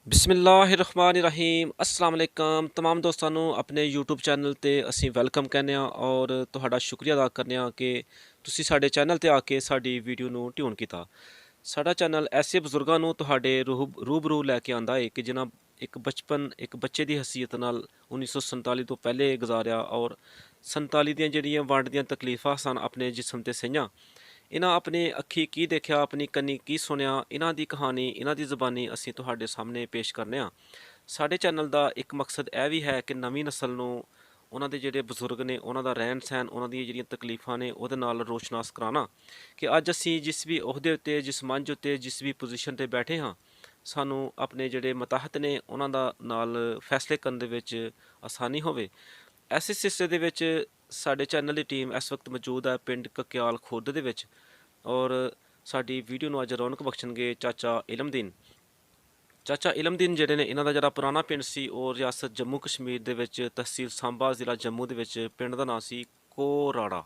ਬਿਸਮਿਲ੍ਲਾਹਿਰਰਹਿਮਾਨਿਰਰਹੀਮ अस्सलाम वालेकुम तमाम ਦੋਸਤਾਂ ਨੂੰ ਆਪਣੇ YouTube ਚੈਨਲ ਤੇ ਅਸੀਂ ਵੈਲਕਮ ਕਹਿੰਦੇ ਹਾਂ ਔਰ ਤੁਹਾਡਾ ਸ਼ੁਕਰੀਆ ਅਦਾ ਕਰਨੇ ਹਾਂ ਕਿ ਤੁਸੀਂ ਸਾਡੇ ਚੈਨਲ ਤੇ ਆ ਕੇ ਸਾਡੀ ਵੀਡੀਓ ਨੂੰ ਟਿਊਨ ਕੀਤਾ। ਸਾਡਾ ਚੈਨਲ ਐਸੇ ਬਜ਼ੁਰਗਾਂ ਨੂੰ ਤੁਹਾਡੇ ਰੂਬਰੂ ਲੈ ਕੇ ਆਂਦਾ ਹੈ ਕਿ ਜਿਨ੍ਹਾਂ ਇੱਕ ਬਚਪਨ ਇੱਕ ਬੱਚੇ ਦੀ ਹਸੀਅਤ ਨਾਲ 1947 ਤੋਂ ਪਹਿਲੇ ਗੁਜ਼ਾਰਿਆ ਔਰ 47 ਦੀਆਂ ਜਿਹੜੀਆਂ ਵੰਡ ਦੀਆਂ ਤਕਲੀਫਾਂ ਸਨ ਆਪਣੇ ਜਿਸਮ ਤੇ ਸਹੀਆਂ। इन्हां अपने अखी की देखा अपनी कन्नी की सुनिया इन्हां दी कहानी इन्हां दी ज़बानी असीं तुहाडे सामने पेश करने आ। साडे चैनल दा एक मकसद यह भी है कि नवीं नस्ल नूं उन्हां दे जिहड़े बजुर्ग ने उन्हां दा रहन सहन उन्हां दी जिहड़ियां तकलीफां ने उहदे नाल रोशनास कराना कि अज असीं जिस भी ओहदे उत्ते जिस मंच उत्ते जिस भी पोजीशन ते बैठे हाँ सानूं अपने जिहड़े मतहत ने उन्हां दा नाल फैसले करन दे विच आसानी होवे। ऐसे सिलसिले दे विच साडे चैनल की टीम इस वक्त मौजूद है पिंड कक्याल खुर्द दे विच और साडी वीडियो नूं अज रौनक बख्शणगे चाचा इलमदीन। चाचा इलमदीन जिहड़े ने इन्हां दा जिहड़ा पुराना पिंड सी और रियासत जम्मू कश्मीर दे विच तहसील सांबा ज़िला जम्मू दे विच पिंड दा नाम सी कोराड़ा।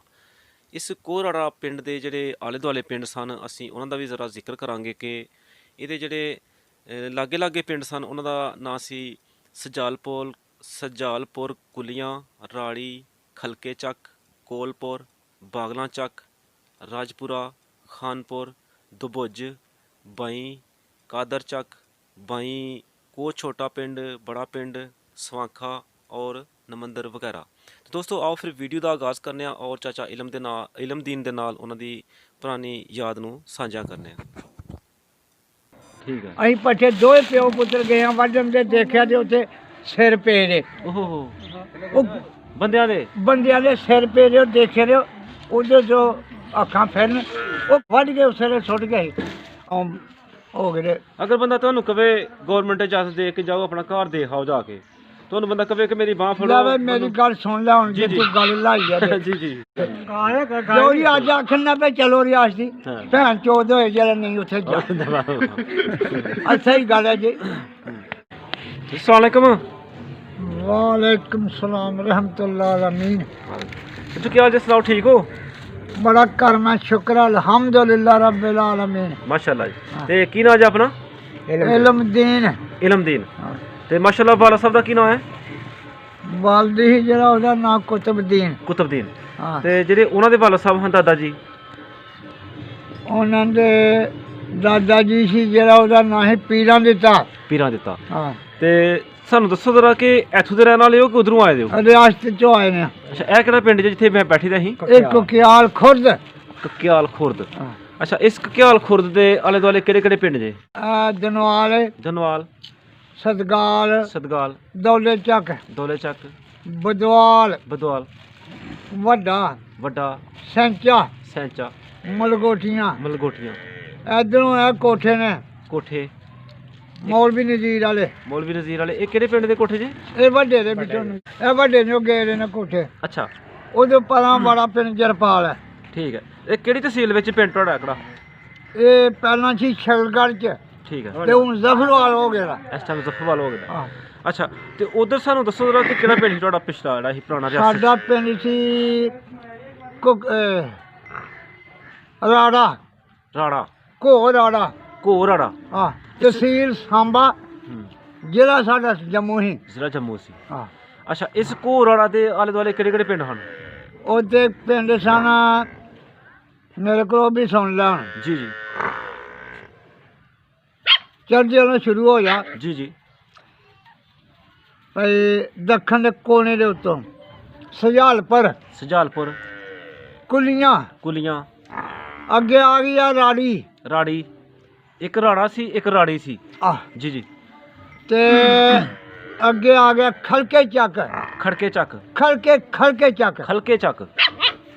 इस कोराड़ा पिंड दे जिहड़े आले दुआले पिंड सन असीं उन्हां दा भी ज़रा जिक्र करांगे कि इहदे जिहड़े लागे लागे पिंड सन उन्हां दा नाम सी सजालपुर कुलियां राड़ी खलके चक कोलपुर बागला चक राजपुरा खानपुर दुबुज बई कादर चक बई को छोटा पिंड बड़ा पिंड सवाखा और नमंदर वगैरह। तो दोस्तों आओ फिर वीडियो का आगाज़ करने और चाचा इलमदीन दे नाल उन्हां दी पुरानी याद नूं साझा करने। ठीक है ਅਸੀਂ ਪੱਠੇ ਦੋਵੇਂ ਪਿਓ ਪੁੱਤਰ ਗਏ ਹਾਂ ਵੱਢਣ ਦੇ ਦੇਖਿਆ ਤੇ ਉੱਥੇ ਸਿਰ ਪਏ ਨੇ ओहो ਉਹ बंदियां दे ਬੰਦਿਆਂ ਦੇ ਸਿਰ ਪਏ ਨੇ ਉਹ ਦੇਖੇ ਨੇ ਉਹਦੇ ਜੋ ਅੱਖਾਂ ਫਿਰਨ ਉਹ ਵੱਢ ਕੇ ਉਸ ਵੇਲੇ ਸੁੱਟ ਗਏ ਹੋ ਗਏ। अगर बंदा तुहानू कवे गौरमेंट इजाजत दे के जाओ अपना घर दे आओ जाके तुहानू बंदा कवे कि मेरी बांह फड़ो ਲੈ ਮੇਰੀ ਗੱਲ ਸੁਣ ਲੈ ਹੁਣ ਜੇ ਜੀ, ਤੂੰ ਗੱਲ ਲਾਈ ਆ ਤੇ जी जी ਜੋ ਹੀ ਅੱਜ ਆਖਣ ਨਾ ਪਏ ਚਲੋ ਰਿਆਸ ਦੀ ਹਾਂ। ਭੈਣ ਚੋਦ ਹੋਏ ਜਿਹੜਾ ਨਹੀਂ ਉੱਥੇ ਜਾ ਅੱਛਾ ਹੀ ਗੱਲ ਹੈ ਜੀ। अस्सलाम ਵਾਲੇਕੁਮ ਸਲਾਮ ਰਹਿਮਤੁल्लाह ਅਲਮੀਨ। तो क्या हाल सुनाओ ठीक हो? ਬੜਾ ਕਰਮਾ ਸ਼ੁਕਰ ਅਲਹਮਦੁਲਿल्लाह ਰੱबिल आलमीन। माशाल्लाह जी ते की नाम है अपना? ਇਲਮਦੀਨ इलमदीन ते माशाल्लाह वाला साहब दा की नाम है? ਵਾਲਦੀ ਸੀ ਜਿਹੜਾ ਉਹਦਾ ਨਾਂ ਕੁਤਬਦੀਨ। कुतुबदीन ਹਾਂ ते जेह्ड़े उन्हां दे वाला साहब हन दादा जी ਉਹਨਾਂ ਦੇ ਦਾਦਾ ਜੀ ਸੀ ਜਿਹੜਾ ਉਹਦਾ ਨਾਂ ਸੀ ਪੀਰਾਂ ਦਿੱਤਾ। पीरां दित्ता ਹਾਂ ते सानू दस्सो जरा कि इत्थों दे रहने वाले हो कि उधरों आए दे हो? ਰਿਆਸਤ ਚੋਂ ਆਏ ਨੇ। अच्छा ए केड़ा पिंड जिथे मैं बैठी दा ही? ਇੱਕ ਕੁਕਿਆਲ ਖੁਰਦ। कक्याल खुर्द। ਹਾਂ अच्छा इस कक्याल खुर्द दे आले दुआले केड़े केड़े पिंड जे? ਦਨਵਾਲ धनवाल ਸਦਗਾਲ सदगाल ਦੌਲੇ ਚੱਕ दौले चक ਬਦਵਾਲ बदवाल ਵੱਡਾ वड्डा ਸੈਂਚਾ सैंचा ਮਲਗੋਠੀਆਂ। मलगोटियां ਇਧਰੋਂ ਇਹ ਕੋਠੇ ਨੇ कोठे ਮੌਲਵੀ ਨਜ਼ੀਰ ਵਾਲੇ। मौलवी नज़ीर वाले ये केड़े पिंड दे कोठे जे? ਇਹ ਵੱਡੇ ਦੇ ਵਿੱਚੋਂ ਨੇ ਇਹ ਵੱਡੇ ਨੇ ਉਹ ਗਏ ਨੇ ਕੋਠੇ। अच्छा ਉਹਦੇ ਪਰਾਂ ਬੜਾ ਪਿੰਡ ਜਰਪਾਲ ਹੈ। ठीक है ये केड़ी तहसील विच पिंड तुहाडा एकड़ा? ਇਹ ਪਹਿਲਾਂ ਸੀ ਛਲਗੜ੍ਹ ਚ ठीक है ਤੇ ਹੁਣ ਜ਼ਫਰਵਾਲ ਹੋ ਗਿਆ। इस टाइम जफरवाल हो गया। ਹਾਂ अच्छा ते उधर सानू दस्सो जरा कि केड़ा पिंड तुहाडा पिछला जेह्ड़ा ही पुराना रियासत? ਸਾਡਾ ਪਿੰਡ ਸੀ ਰਾੜਾ राड़ा ਘੋ ਰਾੜਾ। घो राड़ा ਹਾਂ ਤਹਿਸੀਲ ਸਾਂਬਾ ਜ਼ਿਲ੍ਹਾ ਸਾਡਾ ਜੰਮੂ ਹੀ। जिला जम्मू सी। ਹਾਂ अच्छा इस घो राड़ा दे आले दुआले केड़े केड़े पिंड हन? ਉਹਦੇ ਪਿੰਡ ਸਨ ਮੇਰੇ ਕੋਲ ਉਹ ਵੀ ਸੁਣ ਲੈ ਹੁਣ। जी जी ਚੜ੍ਹਦੇ ਵੱਲੋਂ ਸ਼ੁਰੂ ਹੋ ਜਾ जी जी ਭਈ ਦੱਖਣ ਦੇ ਕੋਨੇ ਦੇ ਉੱਤੋਂ ਸਜਾਲਪੁਰ सजालपुर ਕੁਲੀਆਂ कुलियां ਅੱਗੇ ਆ ਗਈ ਆ ਰਾੜੀ। राड़ी एक राड़ा सी एक राड़ी सी। ਆਹ जी जी ਤੇ ਅੱਗੇ ਆ ਗਿਆ ਖਲਕੇ ਚੱਕ खड़के चक ਖਲਕੇ ਚੱਕ खलके चक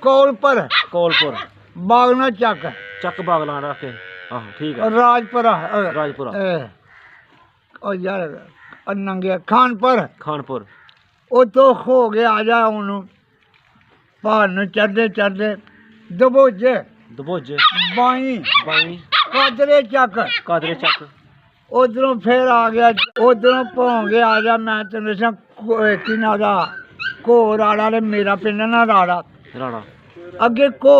ਕੋਲਪੁਰ कोलपुर ਬਾਗਨਾ ਚੱਕ चक बागला रखे आहो ठीक है ਰਾਜਪੁਰਾ राजपुरा ਉਹ ਯਾਰ ਨੰਗੇ ਖਾਨਪੁਰ खानपुर ਉਤੋਂ ਹੋ ਗਿਆ ਆ ਜਾ ਉਹਨੂੰ ਪਹਾੜ ਨੂੰ ਚੜ੍ਹਦੇ ਚੜ੍ਹਦੇ ਦਬੋਜੇ दबोज ਬਾਈ बाई ਕਾਦਰੇ ਚੱਕ कादरे चक ਉਧਰੋਂ ਫੇਰ ਆ ਗਿਆ ਉਧਰੋਂ ਭੌਂਗੇ ਆ ਜਾ। ਮੈਂ ਤੈਨੂੰ ਦੱਸਾਂ ਕੀ ਨਾਂ ਦਾ ਘੋ ਰਾੜਾ ਨੇ ਮੇਰਾ ਪਿੰਡ ਨਾ ਰਾੜਾ। राणा ਅੱਗੇ ਘੋ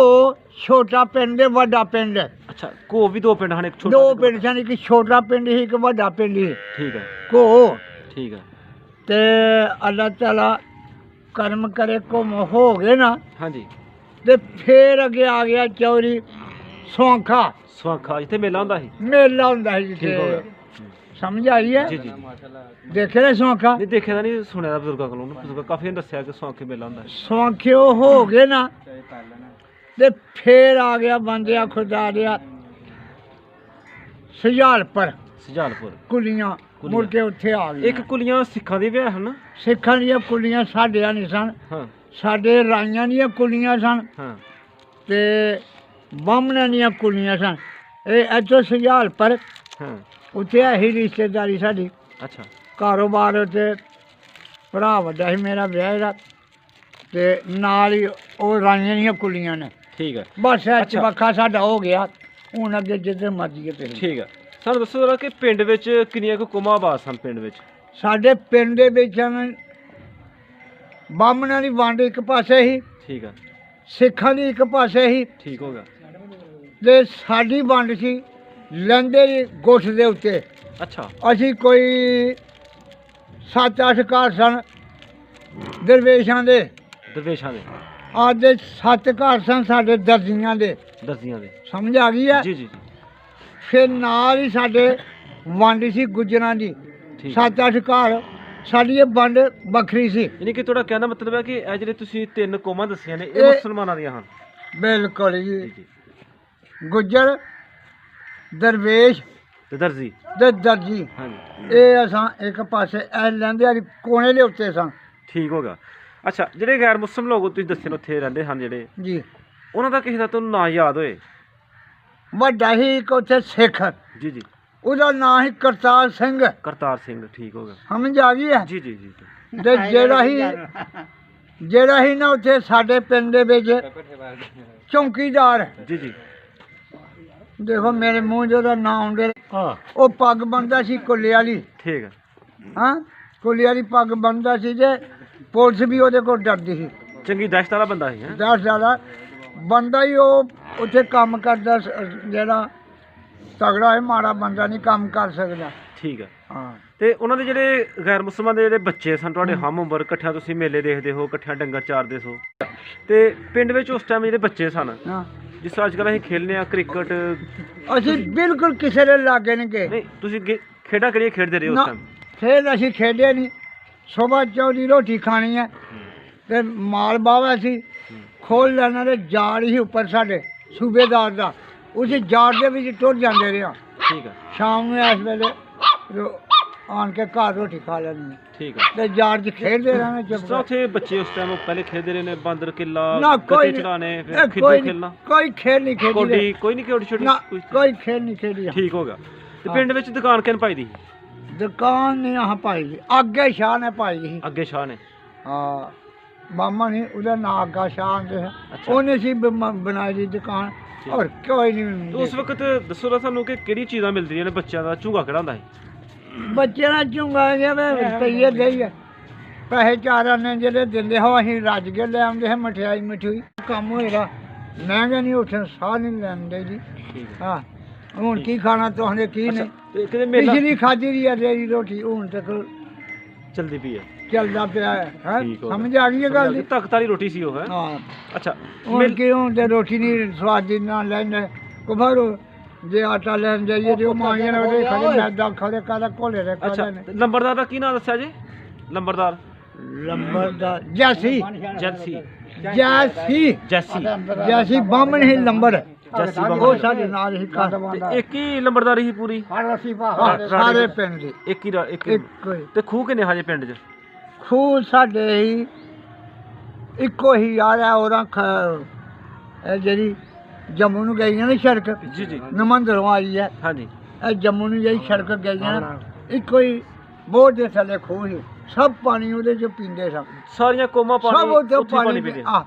ਛੋਟਾ ਪਿੰਡ ਹੈ ਵੱਡਾ ਪਿੰਡ ਹੈ। ਅੱਛਾ ਕੋ ਵੀ ਦੋ ਪਿੰਡ ਹਨ, ਇੱਕ ਛੋਟਾ ਦੋ ਤੇ ਪਿੰਡ ਸਨ, ਇੱਕ ਛੋਟਾ ਪਿੰਡ ਸੀ, ਇੱਕ ਵੱਡਾ ਪਿੰਡ ਸੀ। ਠੀਕ ਹੈ ਘੋ ਠੀਕ ਹੈ। ਤੇ ਅੱਲਾਹ ਤਾਲਾ ਕਰਮ ਕਰੇ ਘੁੰਮ ਹੋ ਗਏ ਨਾ, ਹਾਂਜੀ ਤੇ ਫੇਰ ਅੱਗੇ ਆ ਗਿਆ ਚੌਰੀ ਸੌਂਖਾ, ਸਵਾਖਾ ਜਿੱਥੇ ਮੇਲਾ ਹੁੰਦਾ ਸੀ। ਮੇਲਾ ਹੁੰਦਾ ਸੀ ਠੀਕ ਹੋ ਗਿਆ। ਜਿੱਥੇ, ਸਮਝ ਆਈ ਹੈ? ਜੀ ਜੀ ਦੇਖੇ ਨਾ ਸੌਂਖਾ, ਨਹੀਂ ਦੇਖਿਆ ਤਾਂ ਨਹੀਂ, ਸੁਣਿਆ ਤਾਂ ਬਜ਼ੁਰਗਾਂ ਕੋਲੋਂ, ਬਜ਼ੁਰਗਾਂ ਕਾਫੀ ਨੇ ਦੱਸਿਆ ਕਿ ਸਵਾਖੇ ਮੇਲਾ ਹੁੰਦਾ ਹੈ। ਸੌਂਖਿਓ ਹੋ ਗਏ ਨਾ, ਤੇ ਫੇਰ ਆ ਗਿਆ ਬੰਦਿਆ ਖੁਦਾ ਦਿਆ ਸੁਜਾਲਪੁਰ ਸੁਜਾਲਪੁਰ ਕੁਲੀਆਂ, ਮੁੜ ਕੇ ਉੱਥੇ ਆ ਗਏ। ਇੱਕ ਕੁਲੀਆਂ ਸਿੱਖਾਂ ਦੀ ਵਿਆਹ ਹਨ। ਸਿੱਖਾਂ ਦੀਆਂ ਕੁਲੀਆਂ ਸਾਡਿਆਂ ਨਹੀਂ ਸਨ, ਹਾਂ ਸਾਡੇ ਰਾਈਆਂ ਦੀਆਂ ਕੁਲੀਆਂ ਸਨ, ਹਾਂ ਤੇ ਬਾਹਮਣਾਂ ਦੀਆਂ ਕੁਲੀਆਂ ਸਨ। ਇਹ ਇੱਥੋਂ ਸੁਜਾਲਪੁਰ ਹਾਂ ਉੱਥੇ ਇਹੀ ਰਿਸ਼ਤੇਦਾਰੀ ਸਾਡੀ, ਅੱਛਾ ਕਾਰੋਬਾਰ ਉੱਤੇ ਭਰਾ ਵੱਡਾ ਸੀ ਮੇਰਾ ਵਿਆਹ ਦਾ, ਤੇ ਨਾਲ ਹੀ ਉਹ ਰਾਈਆਂ ਦੀਆਂ ਕੁਲੀਆਂ ਨੇ। ਠੀਕ ਹੈ ਬਸ ਇਹ ਅੱਛਾ। ਚਬੱਖਾ ਸਾਡਾ ਹੋ ਗਿਆ, ਹੁਣ ਅੱਗੇ ਜਿੱਧਰ ਮਰਜ਼ੀ ਤੇ ਠੀਕ ਹੈ। ਸਾਨੂੰ ਦੱਸੋ ਜਰਾ ਕਿ ਪਿੰਡ ਵਿੱਚ ਕਿੰਨੀਆਂ ਕੁ ਕੌਮਾਂ ਆਬਾਦ ਸਨ ਪਿੰਡ ਵਿੱਚ? ਸਾਡੇ ਪਿੰਡ ਦੇ ਵਿੱਚ ਬਾਹਮਣਾਂ ਦੀ ਵੰਡ ਇੱਕ ਪਾਸੇ ਸੀ, ਠੀਕ ਹੈ ਸਿੱਖਾਂ ਦੀ ਇੱਕ ਪਾਸੇ ਸੀ, ਠੀਕ ਹੋ ਗਿਆ। ਤੇ ਸਾਡੀ ਵੰਡ ਸੀ ਲੰਡੇ ਦੀ ਗੁੱਠ ਦੇ ਉੱਤੇ। ਅੱਛਾ ਅਸੀਂ ਕੋਈ 7-8 ਘਰ ਸਨ ਦਰਵੇਸ਼ਾਂ ਦੇ, ਦਰਵੇਸ਼ਾਂ ਦੇ, ਅੱਜ ਦੇ 7 ਘਰ ਸਨ ਸਾਡੇ ਦਰਜੀਆਂ ਦੇ, ਦਰਜੀਆਂ ਦੇ। ਸਮਝ ਆ ਗਈ ਹੈ? ਜੀ ਜੀ ਜੀ ਫਿਰ ਨਾਲ ਹੀ ਸਾਡੇ ਵੰਡ ਸੀ ਗੁੱਜਰਾਂ ਦੀ, ਠੀਕ 7-8 ਘਰ, ਸਾਡੀ ਇਹ ਵੰਡ ਵੱਖਰੀ ਸੀ। ਯਾਨੀ ਕਿ ਤੁਹਾਡਾ ਕਹਿਣ ਦਾ ਮਤਲਬ ਹੈ ਕਿ ਇਹ ਜਿਹੜੇ ਤੁਸੀਂ 3 ਕੌਮਾਂ ਦੱਸੀਆਂ ਨੇ ਇਹ ਇਹ- ਮੁਸਲਮਾਨਾਂ ਦੀਆਂ ਹਨ। ਬਿਲਕੁਲ ਜੀ ਜੀ, ਜੀ ਗੁੱਜਰ, ਦਰਵੇਸ਼ ਤੇ ਦਰਜੀ। ਤੇ ਦਰਜੀ, ਹਾਂਜੀ ਇਹ ਅਸਾਂ ਇੱਕ ਪਾਸੇ ਇਹ ਲੈਂਦੇ ਵਾਲੀ ਕੋਨੇ ਦੇ ਉੱਤੇ ਸਾਂ ਠੀਕ ਹੋ ਗਿਆ। ਅੱਛਾ ਜਿਹੜੇ ਗੈਰ ਮੁਸਲਮ ਲੋਕ ਤੁਸੀਂ ਦੱਸੇ ਨੇ ਉੱਥੇ ਰਹਿੰਦੇ ਹਨ ਜਿਹੜੇ, ਜੀ। ਉਹਨਾਂ ਦਾ ਕਿਸੇ ਦਾ ਤੁਹਾਨੂੰ ਨਾਂ ਯਾਦ ਹੋਏ? ਵੱਡਾ ਹੀ ਇੱਕ ਉੱਥੇ ਸਿੱਖ, ਜੀ ਜੀ ਉਹਦਾ ਨਾਂ ਸੀ ਕਰਤਾਰ ਸਿੰਘ, ਕਰਤਾਰ ਸਿੰਘ। ਠੀਕ ਹੋ ਗਿਆ। ਸਮਝ ਆ ਗਈ ਹੈ? ਜੀ ਜੀ ਜੀ ਤੇ ਜਿਹੜਾ ਹੀ ਨਾ ਉੱਥੇ ਸਾਡੇ ਪਿੰਡ ਦੇ ਵਿੱਚ ਚੌਂਕੀਦਾਰ, ਜੀ ਜੀ ਦੇਖੋ ਮੇਰੇ ਮੂੰਹ 'ਚ ਉਹਦਾ ਨਾਂ ਆਉਂਦੇ, ਹਾਂ ਉਹ ਪੱਗ ਬੰਨਦਾ ਸੀ ਕੁੱਲੇ ਵਾਲੀ, ਠੀਕ ਹੈ ਹਾਂ ਕੁੱਲੇ ਵਾਲੀ ਪੱਗ ਬੰਨਦਾ ਸੀ, ਜੇ ਪੁਲਿਸ ਵੀ ਉਹਦੇ ਕੋਲ ਡਰਦੀ ਸੀ। ਚੰਗੀ ਦਹਿਸ਼ਤ ਵਾਲਾ ਬੰਦਾ ਸੀ। ਹੈਂ? 10 ਜ਼ਿਆਦਾ ਬੰਦਾ ਹੀ ਉਹ ਉੱਥੇ ਕੰਮ ਕਰਦਾ ਜਿਹੜਾ ਤਗੜਾ ਹੈ, ਮਾੜਾ ਬੰਦਾ ਨਹੀਂ ਕੰਮ ਕਰ ਸਕਦਾ। ਠੀਕ ਹੈ। ਹਾਂ ਤੇ ਉਹਨਾਂ ਦੇ ਜਿਹੜੇ ਗੈਰ ਮੁਸਲਮਾਨ ਦੇ ਜਿਹੜੇ ਬੱਚੇ ਸਨ ਤੁਹਾਡੇ ਹਮ ਉਮਰ, ਇਕੱਠਿਆਂ ਤੁਸੀਂ ਮੇਲੇ ਦੇਖਦੇ ਹੋ, ਇਕੱਠਿਆਂ ਡੰਗਰ ਚਾਰਦੇ ਸੋ, ਤੇ ਪਿੰਡ ਵਿੱਚ ਉਸ ਟਾਈਮ ਜਿਹੜੇ ਬੱਚੇ ਸਨ, ਹਾਂ ਜਿਸ ਤਰ੍ਹਾਂ ਅੱਜ ਕੱਲ੍ਹ ਅਸੀਂ ਖੇਡਦੇ ਹਾਂ ਕ੍ਰਿਕਟ, ਅਸੀਂ ਬਿਲਕੁਲ ਕਿਸੇ ਦੇ ਲਾਗੇ ਨਹੀਂ ਗਏ ਨਹੀਂ ਤੁਸੀਂ ਖੇਡਾਂ ਕਿਹੜੀਆਂ ਖੇਡਦੇ ਰਹੇ ਉਸ ਨਾ, ਟਾਈਮ? ਖੇਡ ਅਸੀਂ ਖੇਡੇ ਨਹੀਂ। ਸੁਬਾਹ ਚੌਦੀ ਰੋਟੀ ਖਾਣੀ ਹੈ ਤੇ ਮਾਲ ਬਾਵਾ ਸੀ, ਖੋਲ ਲੈਣਾ ਤੇ ਜਾੜ ਹੀ ਉੱਪਰ ਸਾਡੇ ਸੂਬੇਦਾਰ ਦਾ, ਉਸ ਜਾੜ ਦੇ ਵਿੱਚ ਟੁਰ ਜਾਂਦੇ ਰਹੇ। ਠੀਕ ਹੈ ਸ਼ਾਮ ਨੂੰ ਇਸ ਵੇਲੇ ਆਣ ਕੇ ਘਰ ਰੋਟੀ ਖਾ ਲੈਣੀ ਹੈ, ਠੀਕ ਹੈ। ਤੇ ਜਾੜ 'ਚ ਖੇਡਦੇ ਰਹਿਣਾ ਜਿਸ ਚੁੱਪ ਤਰ੍ਹਾਂ ਉੱਥੇ ਬੱਚੇ ਉਸ ਟਾਈਮ ਪਹਿਲੇ ਖੇਡਦੇ ਰਹੇ ਨੇ, ਬਾਂਦਰ ਕਿੱਲਾ, ਨਾ ਕੋਈ ਗੱਤੇ ਚੜਾਣੇ, ਇਹ ਫਿਰ ਖਿੱਦੂ ਕੋਈ ਖੇਲਣਾ, ਕੋਈ ਖੇਡ ਨਹੀਂ ਖੇਡੀ ਕੋਡੀ ਕੋਈ ਨਹੀਂ ਖੇਡੀ ਛੋਟੀ ਨਾ, ਕੋਈ? ਕੋਈ ਖੇਡ ਨਹੀਂ ਖੇਡੀ। ਠੀਕ ਹੋ ਗਿਆ। ਤੇ ਪਿੰਡ ਵਿੱਚ ਦੁਕਾਨ ਕਿਹਨ ਪਾਈ ਦੀ ਸੀ? ਦੁਕਾਨ ਨਹੀਂ ਆਹ ਪਾਈ ਦੀ, ਅੱਗੇ ਸ਼ਾਹ ਨੇ ਪਾਈ ਸੀ। ਅੱਗੇ ਸ਼ਾਹ ਨੇ। ਹਾਂ ਮਾਮਾ ਨੇ ਉਹਦਾ ਨਾਂ ਅੱਗਾ ਸ਼ਾਹ ਆਂਦੇ ਹੈ, ਅੱਛਾ। ਉਹਨੇ ਸੀ ਬਣਾਈ ਦੀ ਦੁਕਾਨ, ਔਰ ਕੋਈ ਨਹੀਂ। ਤੇ ਉਸ ਵਕਤ ਦੱਸੋ ਨਾ ਸਾਨੂੰ ਕਿ ਕਿਹੜੀ ਚੀਜ਼ਾਂ ਮਿਲਦੀਆਂ ਨੇ ਬੱਚਿਆਂ ਦਾ? ਝੂਗਾ ਕਿਹੜਾ ਹੁੰਦਾ ਸੀ? ਬੱਚੇ ਨਾਲ ਚੁੰਗਾ ਜਿਵੇਂ ਰੁਪਈਏ ਦੇਈਏ, ਪੈਸੇ ਚਾਰਾਂ ਨੇ ਜਿਹੜੇ ਦਿੰਦੇ ਹੋ ਅਸੀਂ ਰੱਜ ਕੇ ਲੈ ਆਉਂਦੇ ਹਾਂ, ਮਠਿਆਈ ਮਠੂਈ ਕੰਮ ਹੋਏਗਾ, ਮਹਿੰਗੇ ਨਹੀਂ ਉੱਠਣ ਸਾਹ ਨਹੀਂ ਲੈਂਦੇ ਜੀ। ਠੀਕ ਹੈ। ਹਾਂ ਹੁਣ ਕੀ ਖਾਣਾ ਤੁਹਾਡੇ ਕੀ ਨਹੀਂ, ਤੇ ਕਿਤੇ ਮੇਲਾ ਪਿਛਲੀ ਖਾਧੀ ਦੀ ਹੈ ਰੇੜੀ ਰੋਟੀ, ਹੁਣ ਤੱਕ ਚਲਦੀ ਪਈ ਹੈ। ਚੱਲਦਾ ਪਿਆ ਹੈ। ਹੈਂ? ਠੀਕ ਹੋ ਸਮਝ ਆ ਗਈ ਹੈ ਗੱਲ ਦੀ? ਤਖਤ ਵਾਲੀ ਰੋਟੀ ਸੀ ਉਹ? ਹੈ ਹਾਂ ਅੱਛਾ। ਹੁਣ ਕਿਉਂ ਤੇ ਰੋਟੀ ਨਹੀਂ ਸਵਾਦੀ ਨਾਲ ਲੈਂਦੇ ਕੁਫਰ, ਜੇ ਆਟਾ ਲੈਣ ਜਾਈਏ ਤੇ ਉਹ ਮਾਂਗੇ ਨੇ ਉਹਦੇ ਖੜੇ ਮੈਦਾ ਖੜੇ ਕਾਲਾ ਕੋਲੇ ਦੇ ਅੱਛਾ ਕਾਲੇ ਨੇ। ਤੇ ਲੰਬਰਦਾਰ ਦਾ ਕੀ ਨਾਮ ਦੱਸਿਆ ਜੀ? ਲੰਬਰਦਾਰ ਲੰਬਰਦਾਰ ਜੈਸੀ ਜੈਸੀ ਜੈਸੀ ਜੈਸੀ ਜੈਸੀ ਬਾਹਮਣ ਹੀ ਲੰਬਰ, ਜੈਸੀ ਉਹ ਬਾਹਮਣ। ਸਾਡੇ ਨਾਲ ਹੀ ਤੇ ਇੱਕ ਹੀ ਲੰਬਰਦਾਰੀ ਸੀ ਪੂਰੀ? ਸਾਰੇ ਪਿੰਡ ਦੇ ਇੱਕ ਹੀ ਇੱਕ ਇੱਕੋ ਹੀ। ਤੇ ਖੂਹ ਕਿੰਨੇ ਹਜੇ ਪਿੰਡ 'ਚ? ਖੂਹ ਸਾਡੇ ਹੀ ਇੱਕੋ ਹੀ ਆ ਰਿਹਾ, ਉਹਦਾ ਇਹ ਜਿਹੜੀ ਜੰਮੂ ਨੂੰ ਗਈ ਹੈ ਨਾ ਸੜਕ, ਜੀ ਜੀ ਨਮੰਦਰੋਂ ਆਈ ਹੈ, ਹਾਂਜੀ ਇਹ ਜੰਮੂ ਨੂੰ ਜਿਹੜੀ ਸੜਕ ਗਈ ਹੈ ਨਾ, ਇੱਕੋ ਹੀ ਬੋਝ ਦੇ ਥੱਲੇ ਖੂਹ ਸੀ, ਸਭ ਪਾਣੀ ਉਹਦੇ 'ਚ ਪੀਂਦੇ ਸਨ, ਸਾਰੀਆਂ ਕੌਮਾਂ ਪਾਣੀ ਸਭ ਉੱਥੇ ਉੱਥੇ ਪਾਣੀ ਪੀਂਦੇ। ਆ।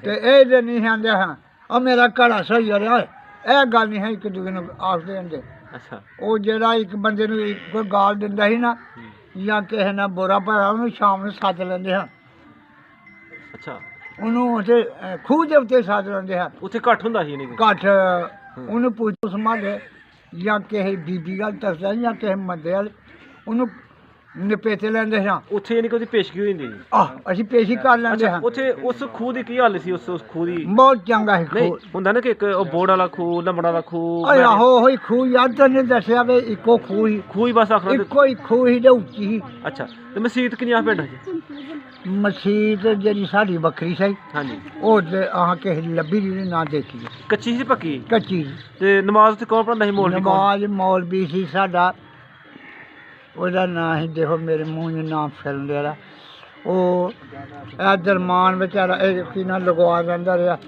ਤੇ ਇਹ ਜੇ ਨਹੀਂ ਆਂਦੇ ਹਾਂ ਆ ਮੇਰਾ ਘੜਾ ਸਹੀ ਹੋ ਰਿਹਾ, ਇਹ ਗੱਲ ਨਹੀਂ ਹੈ ਇੱਕ ਦੂਜੇ ਨੂੰ ਆਖਦੇ ਹੁੰਦੇ। ਅੱਛਾ ਉਹ ਜਿਹੜਾ ਇੱਕ ਬੰਦੇ ਨੂੰ ਕੋਈ ਗਾਲ ਦਿੰਦਾ ਸੀ ਨਾ, ਜਾਂ ਕਿਸੇ ਨਾਲ ਬੁਰਾ ਭਲਾ, ਉਹਨੂੰ ਸ਼ਾਮ ਨੂੰ ਸੱਦ ਲੈਂਦੇ ਹਾਂ, ਅੱਛਾ। ਉਹਨੂੰ ਉੱਥੇ ਖੂਹ ਦੇ ਉੱਤੇ ਸੱਦ ਲੈਂਦੇ ਹਾਂ। ਉੱਥੇ ਘੱਟ ਹੁੰਦਾ ਸੀ ਯਾਨੀ ਕਿ? ਘੱਟ ਉਹਨੂੰ ਪੁੱਛ ਉਸ ਮਾਲੇ ਜਾਂ ਕਿਸੇ ਬੀਬੀ ਗੱਲ ਦੱਸਦਾ ਜਾਂ ਕਿਸੇ ਬੰਦੇ ਵਾਲੇ ਉਹਨੂੰ ਨਪੇਤੇ ਲੈਂਦੇ ਹਾਂ। ਉੱਥੇ ਯਾਨੀ ਕਿ ਉਹਦੀ ਪੇਸ਼ਗੀ ਹੋਈ ਹੁੰਦੀ ਸੀ। ਅਸੀਂ ਪੇਸ਼ੀ ਕਰ ਲੈਂਦੇ ਹਾਂ। ਉੱਥੇ ਉਸ ਖੂਹ ਦੀ ਕੀ ਹਾਲ ਸੀ? ਉਸ ਖੂਹ ਦੀ ਬਹੁਤ ਚੰਗਾ ਸੀ ਨਹੀਂ ਖੂਹ। ਹੁੰਦਾ ਨਾ ਕਿ ਇੱਕ ਉਹ ਬੋੜ ਵਾਲਾ ਖੂਹ, ਲੰਬੜਾ ਦਾ ਖੂਹ, ਆਹੋ ਉਹੀ ਖੂਹ ਯਾਦ ਤਾਂ ਨਹੀਂ ਦੱਸਿਆ ਵੀ ਇੱਕੋ ਖੂਹ ਸੀ, ਖੂਹ ਹੀ ਬਸ ਆਖਣਾ ਤੇ- ਇੱਕੋ ਹੀ ਖੂਹ ਸੀ ਤੇ ਉੱਚੀ ਸੀ। ਅੱਛਾ, ਤੇ ਮਸੀਤ ਕਿੰਨੀਆਂ ਪਿੰਡਾਂ 'ਚ? ਮਸੀਤ ਜਿਹੜੀ ਸਾਡੀ ਵੱਖਰੀ ਸੀ ਹਾਂਜੀ, ਉਹ ਤੇ ਆਹ ਕਿਸੇ ਦੀ ਲੱਭੀ ਦੀ ਨਾ ਦੇਖੀ ਕੱਚੀ ਸੀ ਪੱਕੀ? ਕੱਚੀ ਸੀ। ਤੇ ਨਮਾਜ਼ ਤੇ ਕੌਣ ਪੜ੍ਹਾਉਂਦਾ ਸੀ? ਮੌਲਵੀ ਕੌਣ? ਨਮਾਜ਼ ਮੌਲਵੀ ਸੀ ਸਾਡਾ, ਉਹਦਾ ਨਾਂ ਸੀ, ਦੇਖੋ ਮੇਰੇ ਮੂੰਹ 'ਚ ਨਾਮ ਫਿਰਨ ਰਿਹਾ, ਉਹ ਇਹ ਦਰਮਾਨ ਵਿਚਾਰਾ ਇਹ ਕੀ ਨਾ ਲਗਵਾ ਦਿੰਦਾ ਰਿਹਾ,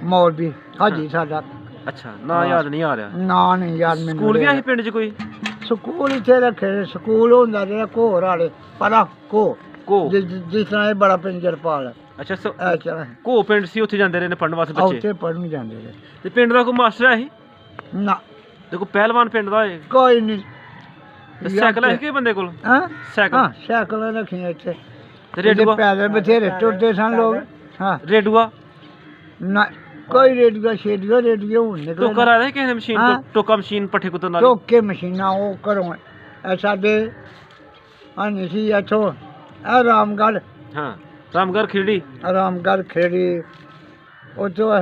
ਮੌਲਵੀ ਹਾਜੀ ਸਾਡਾ। ਅੱਛਾ, ਨਾਂ ਯਾਦ ਨਹੀਂ ਆ ਰਿਹਾ। ਨਾਂ ਨਹੀਂ ਯਾਦ ਮੈਨੂੰ। ਸਕੂਲ ਵੀ ਆਹੀ ਪਿੰਡ 'ਚ ਕੋਈ? ਸਕੂਲ ਇੱਥੇ ਰੱਖੇ, ਸਕੂਲ ਹੁੰਦਾ ਰਿਹਾ ਘੋਰ ਵਾਲੇ ਪਰਾ ਘੋ, ਕੋ ਜਿਸ ਤਰ੍ਹਾਂ ਇਹ ਬੜਾ ਪਿੰਜਰਪਾਲ ਹੈ ਅੱਛਾ, ਇਹ ਚਲਾ ਕੋ ਪਿੰਡ ਸੀ, ਉੱਥੇ ਜਾਂਦੇ ਰਹੇ ਨੇ ਪੜ੍ਹਨ ਵਾਸਤੇ ਬੱਚੇ? ਉੱਥੇ ਪੜ੍ਹਨ ਜਾਂਦੇ ਰਹੇ। ਤੇ ਪਿੰਡ ਦਾ ਕੋਈ ਮਾਸਟਰ ਹੈ ਸੀ? ਨਾ ਤੇ ਕੋਈ ਪਹਿਲਵਾਨ ਪਿੰਡ ਦਾ ਹੋਏ? ਕੋਈ ਨਹੀਂ। ਤੇ ਸਾਈਕਲ ਹੈ ਕਿ ਬੰਦੇ ਕੋਲ? ਹਾਂ ਸਾਈਕਲ ਹਾਂ ਸਾਈਕਲ ਰੱਖੀਆਂ ਇੱਥੇ, ਤੇ ਇਹਦੇ ਰੇਡੂਆ? ਪੈਦਲ ਬਥੇਰੇ ਟੁੱਟਦੇ ਸਨ ਲੋਕ। ਹਾਂ ਰੇਡੂਆ ਨਾ ਕੋਈ ਰੇਡੀਓ ਛੇਡੀਓ ਰੇਡੀਓ ਹੁਣ ਟੋਕਾ ਨਿਕਲੇ ਰਾਦਾ ਕਿਸੇ ਨੇ ਮਸ਼ੀਨ ਹਾਂ। ਤੋਂ? ਟੋਕਾ ਮਸ਼ੀਨ ਪੱਠੇ ਕੁੱਤਣ ਨਾਲ? ਟੋਕੇ ਮਸ਼ੀਨਾਂ ਉਹ ਘਰੋਂ ਇਹ ਸਾਡੇ ਨਹੀਂ ਸੀ ਇੱਥੋਂ ਇਹ ਰਾਮਗੜ੍ਹ ਹਾਂ, ਰਾਮਗੜ੍ਹ ਖੇੜੀ। ਰਾਮਗੜ੍ਹ ਖੇੜੀ ਉੱਥੋਂ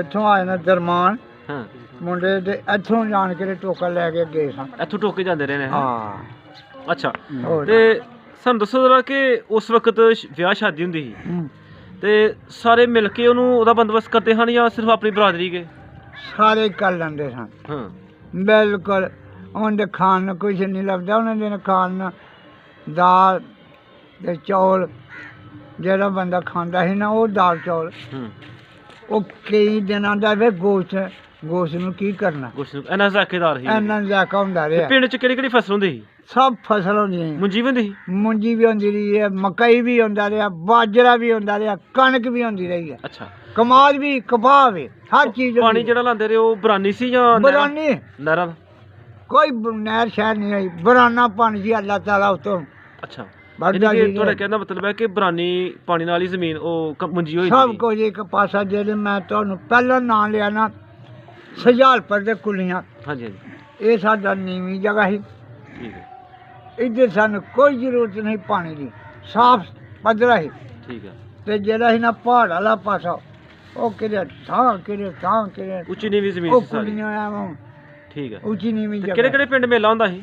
ਇੱਥੋਂ ਆਏ ਨਾ ਦਰਮਾਨ ਹਾਂ, ਮੁੰਡੇ ਤੇ ਇੱਥੋਂ ਜਾਣ ਕੇ ਟੋਕਾ ਲੈ ਕੇ ਗਏ ਸਨ। ਇੱਥੋਂ ਟੋਕੇ ਜਾਂਦੇ ਰਹੇ ਨੇ? ਹਾਂ ਅੱਛਾ, ਹੋਰ। ਤੇ ਸਾਨੂੰ ਦੱਸੋ ਜ਼ਰਾ ਕਿ ਉਸ ਵਕਤ ਵਿਆਹ ਸ਼ਾਦੀ ਹੁੰਦੀ ਸੀ ਹੂੰ। ਤੇ ਸਾਰੇ ਮਿਲ ਕੇ ਉਹਨੂੰ ਉਹਦਾ ਬੰਦੋਬਸਤ ਕਰਦੇ ਹਨ ਜਾਂ ਸਿਰਫ ਆਪਣੀ ਬਰਾਦਰੀ ਕੇ? ਸਾਰੇ ਕਰ ਲੈਂਦੇ ਸਨ ਹਾਂ, ਬਿਲਕੁਲ। ਉਹਦੇ ਖਾਣ ਨੂੰ ਕੁਝ ਨਹੀਂ ਲੱਭਦਾ, ਉਹਨਾਂ ਦੇ ਖਾਣ ਨੂੰ ਦਾਲ ਤੇ ਚੌਲ, ਜਿਹੜਾ ਬੰਦਾ ਖਾਂਦਾ ਸੀ ਨਾ ਉਹ ਦਾਲ ਚੌਲ, ਹੂੰ, ਉਹ ਕਈ ਦਿਨਾਂ ਦਾ ਵੇ ਗੋਸ਼ਤ ਨੂੰ ਕੀ ਕਰਨਾ, ਕੁਛ ਇਹਨਾਂ ਜ਼ਾਕੇਦਾਰ ਸੀ। ਇੰਨਾ ਜ਼ਾਕਾ ਹੁੰਦਾ ਤੇ ਰਿਹਾ। ਪਿੰਡ 'ਚ ਕਿਹੜੀ ਕਿਹੜੀ ਫਸਲ ਹੁੰਦੀ ਸੀ? ਸਭ ਫਸਲ ਹੁੰਦੀਆਂ ਸੀ। ਮੁੰਜੀ ਵੀ ਹੁੰਦੀ ਸੀ? ਮੁੰਜੀ ਵੀ ਹੁੰਦੀ ਰਹੀ ਹੈ, ਮਕਈ ਵੀ ਹੁੰਦਾ ਰਿਹਾ, ਬਾਜਰਾ ਵੀ ਹੁੰਦਾ ਰਿਹਾ, ਕਣਕ ਵੀ ਹੁੰਦੀ ਰਹੀ ਹੈ, ਅੱਛਾ, ਕਮਾਦ ਵੀ, ਕਪਾਹ ਵੀ, ਹਰ ਚੀਜ਼ ਪਾਣੀ ਹੁੰਦੀ। ਜਿਹੜਾ ਲਾਉਂਦੇ ਰਹੇ ਉਹ ਬਰਾਨੀ ਸੀ ਜਾਂ ਨਹਿਰਾਂ? ਬਰਾਨੀ ਨਹਿਰਾਂ ਦਾ? ਕੋਈ ਨਹਿਰ ਸ਼ਹਿਰ ਨਹੀਂ ਆਈ, ਬਰਾਨਾ ਪਾਣੀ ਸੀ ਅੱਲਾਹ ਤਾਲਾ ਉੱਤੋਂ ਅੱਛਾ, ਵੱਧਦਾ ਯਾਨੀ ਕਿ ਸੀ। ਤੁਹਾਡਾ ਕਹਿਣ ਦਾ ਮਤਲਬ ਹੈ ਕਿ ਬਰਾਨੀ ਪਾਣੀ ਨਾਲ ਹੀ ਜ਼ਮੀਨ ਉਹ ਮੁੰਜੀ ਹੋਈ ਸਭ ਸੀ? ਕੁਝ ਇੱਕ ਪਾਸਾ। ਜਿਹੜੇ ਮੈਂ ਤੁਹਾਨੂੰ ਪਹਿਲਾਂ ਨਾਂ ਲਿਆ ਨਾ ਸਜਾਲਪੁਰ ਦੇ ਕੁਲੀਆਂ, ਹਾਂਜੀ ਹਾਂਜੀ, ਇਹ ਸਾਡਾ ਨੀਵੀਂ ਜਗ੍ਹਾ ਸੀ। ਠੀਕ ਹੈ, ਇੱਧਰ ਸਾਨੂੰ ਕੋਈ ਜ਼ਰੂਰਤ ਨਹੀਂ ਪਾਣੀ ਦੀ, ਸਾਫ਼ ਪੱਧਰਾ ਸੀ। ਠੀਕ ਹੈ। ਤੇ ਜਿਹੜਾ ਸੀ ਨਾ ਪਹਾੜ ਵਾਲਾ ਪਾਸਾ, ਉਹ ਕਿਹੜੇ ਥਾਂ ਕਿਹੜੇ ਉੱਚੀ ਨੀਵੀਂ ਜ਼ਮੀਨ ਉਹ ਸੀ ਸਾਰੀ? ਕੁਲੀਆਂ ਐਵੇਂ ਠੀਕ ਹੈ। ਉੱਚੀ ਨੀਵੀਂ ਤੇ ਜਗ੍ਹਾ। ਕਿਹੜੇ ਕਿਹੜੇ ਪਿੰਡ ਮੇਲਾ ਹੁੰਦਾ ਸੀ?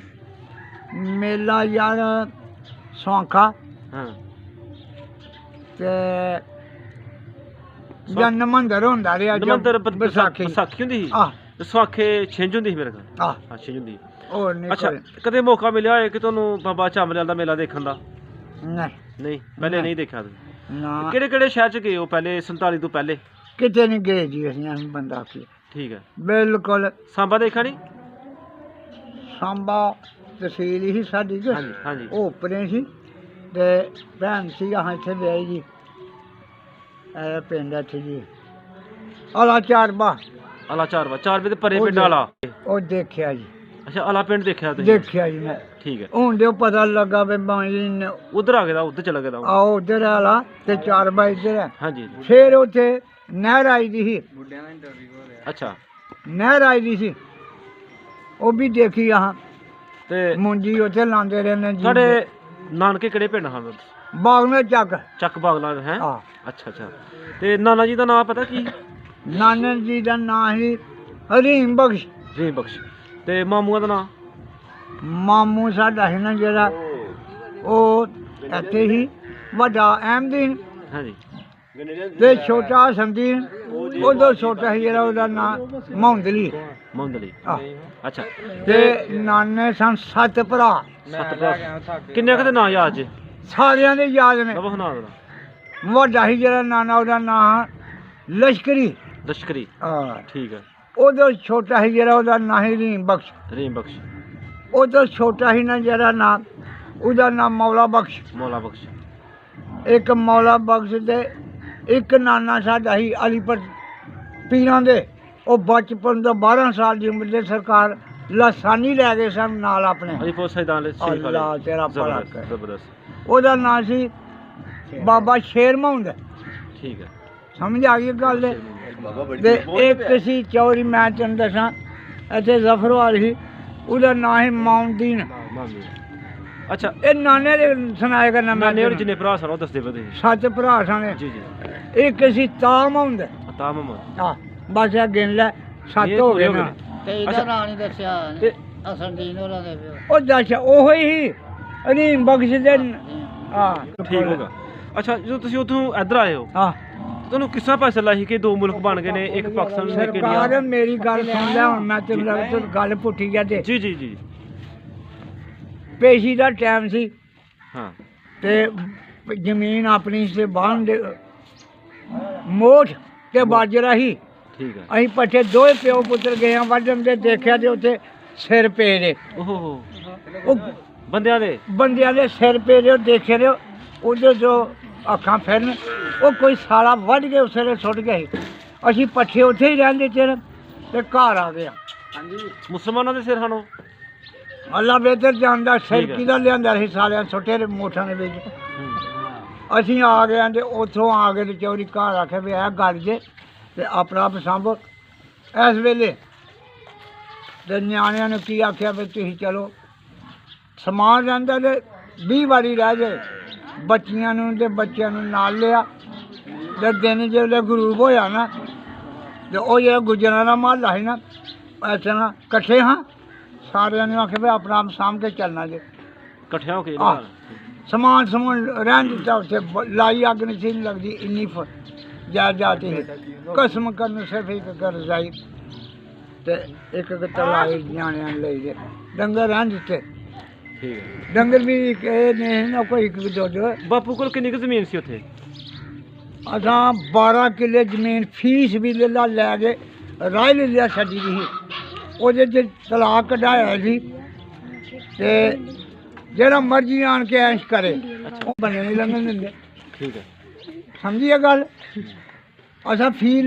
ਮੇਲਾ ਯਾਰ ਸੌਂਖਾ ਹਾਂ, ਤੇ ਜਨ ਮੰਦਰ ਹੁੰਦਾ ਰਿਹਾ। ਨਮੰਦਰ ਵਿਸਾਖੀ ਵਿਸਾਖੀ ਹੁੰਦੀ ਸੀ? ਆਹ ਤੇ ਸਵਾਖੇ ਛਿੰਝ ਹੁੰਦੀ ਸੀ ਮੇਰੇ ਕੋਲ? ਆਹ ਹਾਂ, ਛਿੰਝ ਹੁੰਦੀ ਸੀ। ਹੋਰ ਨਹੀਂ ਅੱਛਾ, ਕੋਈ। ਕਦੇ ਮੌਕਾ ਮਿਲਿਆ ਹੋਏ ਕਿ ਤੁਹਾਨੂੰ ਬਾਬਾ ਚਾਮਲਿਆਂ ਦਾ ਮੇਲਾ ਦੇਖਣ ਦਾ? ਨਹੀਂ ਨਹੀਂ, ਪਹਿਲੇ ਨਹੀਂ। ਨਹੀਂ ਦੇਖਿਆ ਤੁਸੀਂ? ਨਾ ਕਿਹੜੇ ਕਿਹੜੇ ਸ਼ਹਿਰ 'ਚ ਗਏ ਹੋ ਪਹਿਲੇ 47 ਤੋਂ ਪਹਿਲੇ? ਕਿਤੇ ਨਹੀਂ ਗਏ ਜੀ ਅਸੀਂ ਐਵੇਂ ਬੰਦਾ ਕੀ। ਠੀਕ ਹੈ। ਬਿਲਕੁਲ। ਸਾਂਬਾ ਦੇਖਿਆ ਨਹੀਂ? ਸਾਂਬਾ ਤਹਿਸੀਲ ਹੀ ਸਾਡੀ ਕਿ ਹਾਂਜੀ ਹਾਂਜੀ, ਉਹ ਉੱਪਰੇ ਸੀ ਤੇ ਭੈਣ ਸੀ ਆਹ ਇੱਥੇ ਵਿਆਹੀ ਜੀ, ਇਹ ਪਿੰਡ ਇੱਥੇ ਜੀ ਆਲਾ ਚਾਰਬਾ, ਆਲਾ ਚਾਰਵਾ। 4 ਵਜੇ ਦੇ ਪਰੇ ਉਹ ਪਿੰਡ ਜੇ- ਆਲਾ? ਉਹ ਦੇਖਿਆ ਜੀ, ਅੱਛਾ, ਆਲਾ ਪਿੰਡ ਦੇਖਿਆ ਤੁਸੀਂ? ਦੇਖਿਆ ਜੀ ਮੈਂ। ਠੀਕ ਹੈ। ਹੁਣ ਦੇ ਪਤਾ ਲੱਗਾ ਵੀ ਬਾਈ ਨੇ ਉਧਰ ਆ ਗਿਆ ਦਾ, ਉਧਰ ਚਲਾ ਗਿਆ ਦਾ? ਆਓ ਉਧਰ ਆਲਾ ਤੇ ਚਾਰਬਾ ਇੱਧਰ ਹੈ। ਹਾਂਜੀ, ਫਿਰ ਉੱਥੇ ਨਹਿਰ ਆਈ ਦੀ ਸੀ, ਅੱਛਾ। ਨਹਿਰ ਆਈ ਦੀ ਸੀ, ਉਹ ਵੀ ਦੇਖੀ ਆਹ ਤੇ ਮੁੰਜੀ ਉੱਥੇ ਲਾਉਂਦੇ ਰਹੇ ਨੇ ਜੀ। ਤੁਹਾਡੇ ਨਾਨਕੇ ਕਿਹੜੇ ਪਿੰਡ ਹਨ? ਬਾਗ ਨੇ ਚੱਕ ਚੱਕ ਬਾਗਲਾ ਹੈ? ਆ ਅੱਛਾ ਅੱਛਾ। ਤੇ ਨਾਨਾ ਜੀ ਦਾ ਨਾਮ ਪਤਾ ਕੀ? ਨਾਨਕ ਜੀ ਦਾ ਨਾਂ ਸੀ ਹਰੀਮ ਬਖਸ਼। ਰਹੀਮ ਬਖਸ਼। ਤੇ ਮਾਮੂਆਂ ਦਾ ਨਾਮ? ਮਾਮੂ ਸਾਡਾ ਸੀ ਨਾ ਜਿਹੜਾ, ਉਹ ਇੱਥੇ ਹੀ ਵੱਡਾ ਅਹਿਮਦੀਨ ਹਾਂਜੀ, ਤੇ ਛੋਟਾ ਸੰਦੀਨ, ਉਦੋਂ ਛੋਟਾ ਸੀ ਜਿਹੜਾ, ਉਹਦਾ ਨਾਂ ਮੌਂਦਲੀ। ਮੰਦਲੀ। ਆ ਅੱਛਾ। ਤੇ ਨਾਨੇ ਸਨ 7 ਭਰਾ, 7 ਭਰਾ। ਕਿੰਨੇ ਕਦੇ ਨਾਂ ਯਾਦ ਜੇ? ਸਾਰਿਆਂ ਦੇ ਯਾਦ ਨੇ। ਲਵੋ ਨਾਂ ਦਾ। ਵੱਡਾ ਸੀ ਜਿਹੜਾ ਨਾਨਾ, ਉਹਦਾ ਨਾਂ ਲਸ਼ਕਰੀ। ਲਸ਼ਕਰੀ। ਆ ਠੀਕ ਹੈ। ਉਦੋਂ ਛੋਟਾ ਸੀ ਜਿਹੜਾ, ਉਹਦਾ ਨਾਂ ਸੀ ਹਰੀਮ ਬਖਸ਼। ਰਹੀਮ ਬਖਸ਼। ਉਦੋਂ ਛੋਟਾ ਸੀ ਨਾ ਜਿਹੜਾ ਨਾਂ, ਉਹਦਾ ਨਾਂ ਮੌਲਾ ਬਖਸ਼। ਮੌਲਾ ਬਖਸ਼। ਇੱਕ ਮੌਲਾ ਬਖਸ਼ ਤੇ ਇੱਕ ਨਾਨਾ ਸਾਡਾ ਸੀ ਅਲੀਪੁਰ ਪੀਰਾਂ ਦੇ, ਉਹ ਬਚਪਨ ਤੋਂ 12 ਸਾਲ ਦੀ ਉਮਰ ਦੇ ਸਰਕਾਰ ਲਾਸਾਨੀ ਲੈ ਗਏ ਸਨ ਨਾਲ ਆਪਣੇ। ਅਲੀਪੁਰ ਸੈਦਾਂ ਦੇ ਸ਼ੇਖ ਵਾਲੇ। ਅੱਲਾ ਤੇਰਾ ਭਲਾ ਜ਼ਬਰਦਸਤ, ਕਰੇ। ਜ਼ਬਰਦਸਤ। ਉਹਦਾ ਨਾਂ ਸੀ ਬਾਬਾ ਸ਼ੇਰ ਮਹੁੰਦ। ਠੀਕ ਹੈ। ਸਮਝ ਆ ਗਈ ਗੱਲ ਦੇ। ਤੇ ਇੱਕ ਸੀ ਚੌਰੀ, ਮੈਂ ਤੈਨੂੰ ਦੱਸਾਂ ਇੱਥੇ ਜ਼ਫਰਵਾਲ ਸੀ, ਉਹਦਾ ਨਾਂ ਸੀ ਮਾਉਂਦੀਨ। ਅੱਛਾ, ਇਹ ਨਾਨੇ ਦੇ ਸੁਣਾਏ ਕਰਨਾ ਮੈਂ ਨਾਨੇ ਹੋਰ ਜਿੰਨੇ ਭਰਾ ਸਨ ਉਹ ਦੱਸਦੇ ਪਏ ਤੁਸੀਂ? 7 ਭਰਾ ਸਨ। ਜੀ ਜੀ। ਇੱਕ ਸੀ ਤਾਮੁੰਦ। ਤਾ ਮੁਹੰਮਦ। ਆ ਬਸ ਇਹ ਗਿਣ ਲੈ 7 ਇਹ ਹੋ ਪੂਰੇ ਗਏ ਹੋ ਗਏ ਨਾ। ਨੇ। ਤੇ ਇਹਦਾ ਨਾਂ ਨਹੀਂ ਦੱਸਿਆ ਤੇ ਹਸਨਦੀਨ ਹੋਰਾਂ ਦੇ ਪਿਓ। ਉਹ ਦੱਸ ਉਹੋ ਹੀ ਅਨੀਮ ਬਖਸ਼ ਦੇ। ਹਾਂ ਠੀਕ ਹੋਗਾ। ਅੱਛਾ, ਜਦੋਂ ਤੁਸੀਂ ਉੱਥੋਂ ਇੱਧਰ ਆਏ ਹੋ ਹਾਂ ਤੁਹਾਨੂੰ ਕਿਸ ਤਰ੍ਹਾਂ ਪਤਾ ਚੱਲਾ ਸੀ ਕਿ 2 ਮੁਲਕ ਬਣ ਗਏ ਨੇ, ਇੱਕ ਪਾਕਿਸਤਾਨ ਇੱਕ ਸਰਕਾਰ ਇੰਡੀਆ? ਮੇਰੀ ਗੱਲ ਸੁਣ ਲੈ ਹੁਣ, ਮੈਂ ਤੈਨੂੰ ਲੱਗਦਾ ਗੱਲ ਪੁੱਠੀ ਗਿਆ ਤੇ ਜੀ ਜੀ ਜੀ। ਪੇਸ਼ੀ ਦਾ ਟਾਈਮ ਸੀ ਹਾਂ ਤੇ ਜ਼ਮੀਨ ਆਪਣੀ ਸੀ ਬਾਹਨ ਦੇ ਮੋਠ ਤੇ ਬਾਜਰਾ ਹੀ। ਠੀਕ ਹੈ। ਅਸੀਂ ਪੱਠੇ ਦੋਵੇਂ ਪਿਓ ਪੁੱਤਰ ਗਏ ਆ ਵੱਢਣ ਦੇ, ਦੇਖਿਆ ਤੇ ਉੱਥੇ ਸਿਰ ਪਏ ਨੇ। ਓਹੋ, ਉਹ ਬੰਦਿਆਂ ਦੇ? ਬੰਦਿਆਂ ਦੇ ਸਿਰ ਪਏ ਨੇ, ਉਹ ਦੇਖੇ ਨੇ ਉਹਦੇ ਜੋ ਅੱਖਾਂ ਫਿਰਨ, ਉਹ ਕੋਈ ਸਾਲਾ ਵੱਢ ਕੇ ਉਸ ਵੇਲੇ ਸੁੱਟ ਗਏ। ਅਸੀਂ ਪੱਠੇ ਉੱਥੇ ਹੀ ਰਹਿੰਦੇ ਤੇ ਘਰ ਆ ਗਏ। ਮੁਸਲਮਾਨਾਂ ਦੇ ਸਿਰ ਹਨ ਉਹ? ਅੱਲਾ ਬਿਹਤਰ ਜਾਣਦਾ ਸਿਰ ਠੀਕ ਹੈ। ਕਿਹਦਾ ਲਿਆਂਦਾ ਸੀ ਸਾਲਿਆਂ ਸੁੱਟੇ ਮੋਠਾਂ ਦੇ ਵਿੱਚ। ਅਸੀਂ ਆ ਗਏ ਤੇ ਉੱਥੋਂ ਆ ਕੇ ਤੇ ਚੌਰੀ ਘਰ ਆਖੇ ਵੀ ਇਹ ਗੱਲ ਜੇ ਤੇ ਆਪਣਾ ਆਪ ਸਾਂਭੋ। ਇਸ ਵੇਲੇ ਤੇ ਨਿਆਣਿਆਂ ਨੂੰ ਕੀ ਆਖਿਆ ਵੀ ਤੁਸੀਂ ਚਲੋ ਸਮਾਨ ਰਹਿੰਦਾ ਤੇ 20 ਵਾਰੀ ਰਹਿ ਜਾਏ, ਬੱਚੀਆਂ ਨੂੰ ਤੇ ਬੱਚਿਆਂ ਨੂੰ ਨਾਲ ਲਿਆ। ਤੇ ਦਿਨ ਜਿਹੜੇ ਗਰੂਬ ਹੋਇਆ ਨਾ ਤੇ ਉਹ ਜਿਹੜਾ ਗੁੱਜਰਾਂ ਦਾ ਮਹੱਲਾ ਸੀ ਨਾ, ਐਸੇ ਨਾ ਇਕੱਠੇ ਹਾਂ ਸਾਰਿਆਂ ਨੇ ਆਖਿਆ ਵੀ ਆਪਣਾ ਆਪ ਸਾਂਭ ਕੇ ਚੱਲਣਾ ਜੇ। ਇਕੱਠਿਆਂ ਹੋ ਕੇ ਆਹ, ਸਮਾਨ ਰਹਿਣ ਦਿੱਤਾ ਉੱਥੇ, ਲਾਈ ਅੱਗ ਨਹੀਂ ਸੀ ਲੱਗਦੀ, ਇੰਨੀ ਜਾ ਜਾਤੀ ਕਸਮ ਕਰਨ ਸਿਰਫ ਇੱਕ ਕਰ ਰਜਾਈ ਤੇ ਇੱਕ ਤਲਾਈ ਨਿਆਣਿਆਂ ਨੂੰ ਲਈ ਦੇ। ਡੰਗਰ ਰਹਿਣ ਦਿੱਤੇ। ਠੀਕ ਹੈ। ਡੰਗਰ ਵੀ ਇਹ ਨਹੀਂ ਨਾ ਕੋਈ ਇੱਕ ਦੋ ਦੋ। ਬਾਪੂ ਕੋਲ ਕਿੰਨੀ ਕੁ ਜ਼ਮੀਨ ਸੀ ਉੱਥੇ? ਅਸਾਂ 12 ਕਿੱਲੇ ਜ਼ਮੀਨ ਫੀਸ ਵੀ ਲੈ ਕੇ ਰਾਹ ਲੈ ਲਿਆ ਛੱਡੀ ਦੀ ਸੀ। ਉਹਦੇ 'ਚ ਤਲਾਕ ਕਢਾਇਆ ਸੀ ਤੇ ਜਿਹੜਾ ਮਰਜ਼ੀ ਆਣ ਕੇ ਐਸ਼ ਕਰੇ, ਉਹ ਬਣੇ ਨਹੀਂ ਲੰਘਣ ਦਿੰਦੇ। ਠੀਕ ਹੈ। ਸਮਝੀ ਇਹ ਗੱਲ? ਅਸਾਂ ਫੀਸ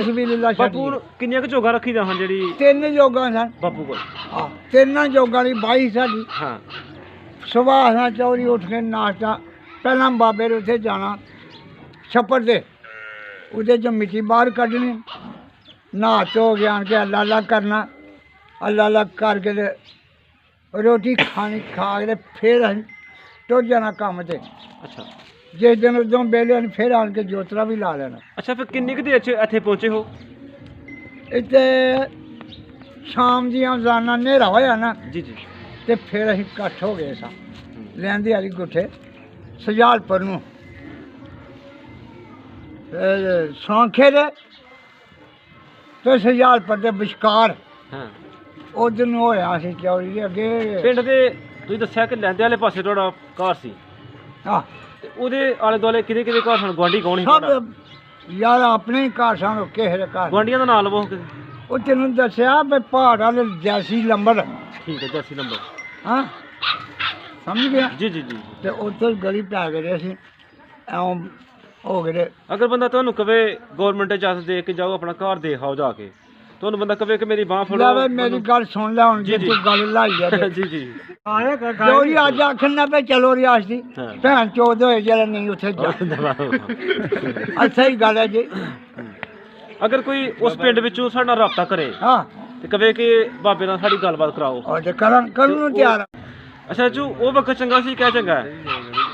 ਵੀ ਲੈ ਬਾਪੂ ਛੱਡੀ। ਕਿੰਨੀਆਂ ਕੁ ਚੋਗਾ ਰੱਖੀ ਦਾ ਹਨ ਜਿਹੜੀ 3 ਜੋਗਾਂ ਸਨ। ਬਾਪੂ ਕੋਲ? ਆ 3 ਜੋਗਾਂ ਦੀ 22 ਸਾਡੀ। ਹਾਂ। ਸੁਬਾਹ ਅਸਾਂ ਚੌਰੀ ਉੱਠ ਕੇ ਨਾਸ਼ਤਾ, ਪਹਿਲਾਂ ਬਾਬੇ ਦੇ ਉੱਥੇ ਜਾਣਾ ਛੱਪੜ ਦੇ, ਉਹਦੇ 'ਚੋਂ ਮਿੱਟੀ ਬਾਹਰ ਕੱਢਣੀ, ਨਹਾ ਧੋ ਕੇ ਆਣ ਕੇ ਅੱਲਾ ਅੱਲਾ ਕਰਨਾ, ਅੱਲਾ ਅੱਲਾ ਕਰਕੇ ਤੇ ਰੋਟੀ ਖਾਣੀ, ਖਾ ਕੇ ਤੇ ਫਿਰ ਅਸੀਂ ਟੁਰ ਜਾਣਾ ਕੰਮ ਤੇ। ਅੱਛਾ। ਜਿਸ ਦਿਨ ਉਦੋਂ ਵੇਲੇ ਫਿਰ ਆਣ ਕੇ ਜੋਤਰਾ ਵੀ ਲਾ ਲੈਣਾ। ਅੱਛਾ, ਫਿਰ ਕਿੰਨੀ ਕੁ ਦੇਰ 'ਚ ਇੱਥੇ ਪਹੁੰਚੇ ਹੋ? ਇੱਥੇ ਸ਼ਾਮ ਦੀਆਂ ਰੋਜ਼ਾਨਾ ਹਨੇਰਾ ਹੋਇਆ ਨਾ ਜੀ ਜੀ। ਤੇ ਫਿਰ ਅਸੀਂ ਇਕੱਠ ਹੋ ਗਏ ਸਾਂ ਲੈਂਦੇ ਵਾਲੀ ਗੁੱਠੇ ਸਜਾਲਪੁਰ ਨੂੰ, ਸੌਂਖੇ ਦੇ ਤੇ ਸਜਾਲਪੁਰ ਦੇ ਵਿਚਕਾਰ। ਹਾਂ। ਉਧਰ ਨੂੰ ਹੋਇਆ ਸੀ ਚੌਰੀ ਦੇ ਅੱਗੇ। ਪਿੰਡ ਦੇ ਤੁਸੀਂ ਦੱਸਿਆ ਕਿ ਲਹਿੰਦੇ ਵਾਲੇ ਪਾਸੇ ਤੁਹਾਡਾ ਘਰ ਸੀ, ਆਹ ਤੇ ਉਹਦੇ ਆਲੇ ਦੁਆਲੇ ਕਿਹਦੇ ਕਿਹਦੇ ਘਰ ਸਨ? ਗੁਆਂਢੀ ਕੌਣ ਸੀ ਤੁਹਾਡਾ? ਸਭ ਯਾਰ ਆਪਣੇ ਹੀ ਘਰ ਸਨ, ਕਿਸੇ ਦੇ ਘਰ। ਗੁਆਂਢੀਆਂ ਦਾ ਨਾਮ ਲਵੋ। ਉਹ ਤੈਨੂੰ ਦੱਸਿਆ ਵੀ ਪਹਾੜ ਵਾਲੇ ਜੈਸੀ ਲੰਬਰ। ਠੀਕ ਹੈ, ਜੈਸੀ ਨੰਬਰ। ਹਾਂ ਸਮਝ ਗਿਆ? ਜੀ ਜੀ ਜੀ। ਤੇ ਉੱਥੇ ਗਲੀ ਪੈ ਗਏ ਅਸੀਂ ਐਂ ਹੋ ਗਏ। ਅਗਰ ਬੰਦਾ ਤੁਹਾਨੂੰ ਕਵੇ ਗਵਰਨਮੈਂਟ ਇਜਾਜ਼ਤ ਦੇ ਕੇ ਜਾਓ, ਆਪਣਾ ਘਰ ਦੇਖ ਆਓ ਜਾ ਕੇ, ਤੁਹਾਨੂੰ ਬੰਦਾ ਕਵੇ ਕਿ ਮੇਰੀ ਬਾਹ ਫੜੋ। ਲੈ ਵੇ ਮੇਰੀ ਗੱਲ ਸੁਣ ਲੈ ਹੁਣ, ਜੀ, ਜੇ ਜੀ। ਤੂੰ ਗੱਲ ਲਾਈ ਆ ਤੇ। ਜੀ ਜੀ। ਜੋਰੀ ਅੱਜ ਆਖਣ ਨਾ ਪਏ ਚਲੋ ਰਿਆਸ ਦੀ ਹਾਂ। ਭੈਣ ਚੋਦ ਹੋਏ ਜਿਹੜਾ ਨਹੀਂ ਉੱਥੇ ਜਾ। ਅੱਛਾ ਹੀ ਗੱਲ ਹੈ ਜੀ। ਅਗਰ ਕੋਈ ਉਸ ਪਿੰਡ ਵਿੱਚੋਂ ਸਾਡੇ ਨਾਲ ਰਾਬਤਾ ਕਰੇ ਹਾਂ ਤੇ ਕਵੇ ਕਿ ਬਾਬੇ ਨਾਲ ਸਾਡੀ ਗੱਲਬਾਤ ਕਰਾਓ, ਉਹ ਤੇ ਕਰਨ ਨੂੰ ਤਿਆਰ ਆ। ਅੱਛਾ ਜੂ ਉਹ ਵਕਤ ਚੰਗਾ ਸੀ, ਕਿਆ ਚੰਗਾ ਹੈ?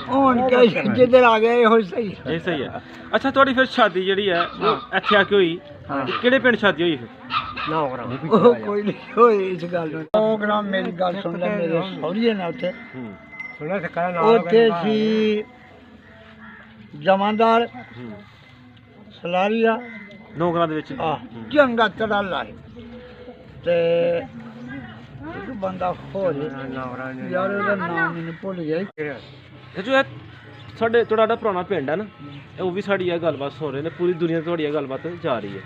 ਹੁਣ ਕਿ ਜਿੱਧਰ ਆ ਗਏ ਇਹੋ ਸਹੀ। ਇਹ ਸਹੀ ਹੈ। ਅੱਛਾ, ਤੁਹਾਡੀ ਫਿਰ ਸ਼ਾਦੀ ਜਿਹੜੀ ਹੈ ਉਹ ਇੱਥੇ ਆ ਕੇ ਹੋਈ? ਹਾਂ। ਤੇ ਕਿਹੜੇ ਪਿੰਡ ਸ਼ਾਦੀ ਹੋਈ ਫਿਰ? ਉਹ ਕੋਈ ਨਹੀਂ ਹੋਈ ਇਸ ਗੱਲ ਨੂੰ। ਪ੍ਰੋਗਰਾਮ ਮੇਰੀ ਗੱਲ ਸੁਣ ਲੈ, ਮੇਰੇ ਸਹੁਰੀਏ ਨੇ ਉੱਥੇ ਉੱਥੇ ਸੀ ਜਮਾਂਦਾਰ ਸਲਾਰੀਆ ਨੌਕਰਾਂ ਦੇ ਵਿੱਚ? ਆ ਚੰਗਾ ਤੜਾ ਲਾਏ ਤੇ ਇੱਕ ਬੰਦਾ ਹੋਰ ਯਾਰ ਉਹਦਾ ਨਾਮ ਮੈਨੂੰ ਭੁੱਲ ਗਿਆ। ਇਹ ਜੋ ਹੈ ਸਾਡੇ ਤੁਹਾਡਾ ਪੁਰਾਣਾ ਪਿੰਡ ਹੈ ਨਾ, ਉਹ ਵੀ ਸਾਡੀ ਇਹ ਗੱਲਬਾਤ ਸੁਣ ਰਹੇ ਨੇ, ਪੂਰੀ ਦੁਨੀਆ 'ਤੇ ਤੁਹਾਡੀ ਇਹ ਗੱਲਬਾਤ ਜਾ ਰਹੀ ਹੈ।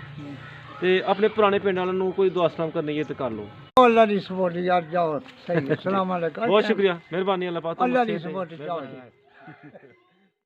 ਤੇ ਆਪਣੇ ਪੁਰਾਣੇ ਪਿੰਡ ਵਾਲਿਆਂ ਨੂੰ ਕੋਈ ਦੁਆ ਸਲਾਮ ਕਰਨੀ ਹੈ ਤੇ ਕਰ ਲਓ। ਅੱਲਾ ਦੀ ਸਪੋਰਟ ਯਾਰ, ਜਾਓ ਸਹੀ। ਸਲਾਮ ਅਲੈਕੁਮ। ਬਹੁਤ ਸ਼ੁਕਰੀਆ, ਮਿਹਰਬਾਨੀ। ਅੱਲਾਹ ਪਾਕ ਅੱਲਾ ਦੀ ਸਪੋਰਟ ਜਾਓ।